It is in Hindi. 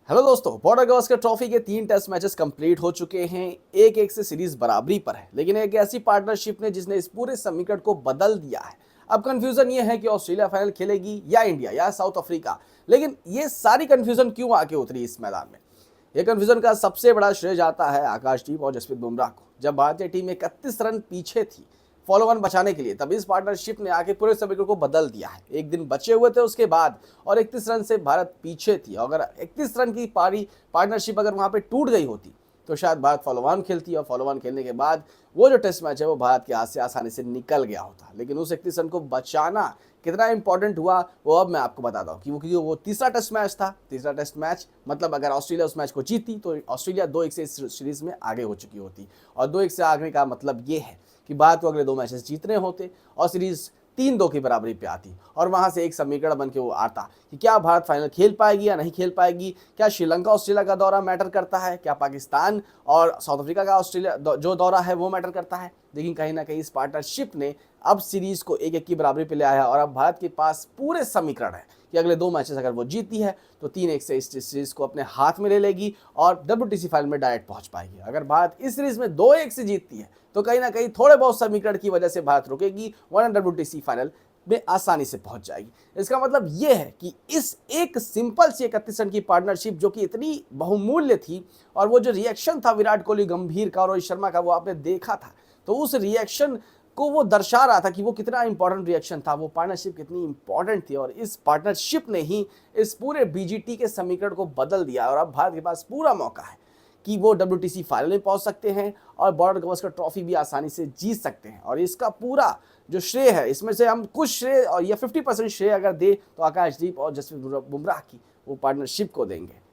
हेलो दोस्तों, बॉर्डर गावस्कर ट्रॉफी के 3 टेस्ट मैचेस कंप्लीट हो चुके हैं। 1-1 से सीरीज बराबरी पर है, लेकिन एक ऐसी पार्टनरशिप ने जिसने इस पूरे समीकरण को बदल दिया है। अब कंफ्यूजन ये है कि ऑस्ट्रेलिया फाइनल खेलेगी या इंडिया या साउथ अफ्रीका। लेकिन ये सारी कंफ्यूजन क्यों आके उतरी इस मैदान में? ये कंफ्यूजन का सबसे बड़ा श्रेय जाता है आकाशदीप और जसप्रीत बुमराह को। जब भारतीय टीम 31 रन पीछे थी फॉलो वन बचाने के लिए, तब इस पार्टनरशिप ने आके पूरे समीकरण को बदल दिया है। एक दिन बचे हुए थे उसके बाद, और 31 रन से भारत पीछे थी। अगर 31 रन की पारी पार्टनरशिप अगर वहां पे टूट गई होती तो शायद भारत फॉलो वन खेलती, और फॉलो वन खेलने के बाद वो जो टेस्ट मैच है वो भारत के हाथ से आसानी से निकल गया होता। लेकिन उस 31 रन को बचाना कितना इंपॉर्टेंट हुआ वो अब मैं आपको बताता हूँ। क्योंकि वो तीसरा टेस्ट मैच था। तीसरा टेस्ट मैच मतलब अगर ऑस्ट्रेलिया उस मैच को जीती तो ऑस्ट्रेलिया 2-1 से इस सीरीज में आगे हो चुकी होती। और 2-1 से आगे का मतलब ये है कि भारत को अगले 2 मैचेस जीतने होते और सीरीज 3-2 की बराबरी पे आती, और वहां से एक समीकरण बन के वो आता कि क्या भारत फाइनल खेल पाएगी या नहीं खेल पाएगी। क्या श्रीलंका ऑस्ट्रेलिया का दौरा मैटर करता है, क्या पाकिस्तान और साउथ अफ्रीका का ऑस्ट्रेलिया जो दौरा है वो मैटर करता है। लेकिन कहीं ना कहीं इस पार्टनरशिप ने अब सीरीज को 1-1 की बराबरी पे ले आया, और अब भारत के पास पूरे समीकरण है कि अगले 2 मैचेस अगर वो जीती है तो 3-1 से इस सीरीज को अपने हाथ में ले लेगी और WTC फाइनल में डायरेक्ट पहुंच पाएगी। अगर भारत इस सीरीज में 2-1 से जीतती है तो कहीं ना कहीं थोड़े बहुत समीकरण की वजह से भारत रुकेगी, वरना WTC फाइनल में आसानी से पहुंच जाएगी। इसका मतलब यह है कि इस एक सिंपल सी 31 रन की पार्टनरशिप जो कि इतनी बहुमूल्य थी, और वो जो रिएक्शन था विराट कोहली गंभीर का और रोहित शर्मा का वो आपने देखा था, तो उस रिएक्शन को वो दर्शा रहा था कि वो कितना इंपॉर्टेंट रिएक्शन था, वो पार्टनरशिप कितनी इंपॉर्टेंट थी। और इस पार्टनरशिप ने ही इस पूरे BGT के समीकरण को बदल दिया, और अब भारत के पास पूरा मौका है कि वो WTC फाइनल में पहुंच सकते हैं और बॉर्डर गावस्कर ट्रॉफी भी आसानी से जीत सकते हैं। और इसका पूरा जो श्रेय है, इसमें से हम कुछ श्रेय और या 50% श्रेय अगर दे तो आकाशदीप और जसप्रीत बुमराह की वो पार्टनरशिप को देंगे।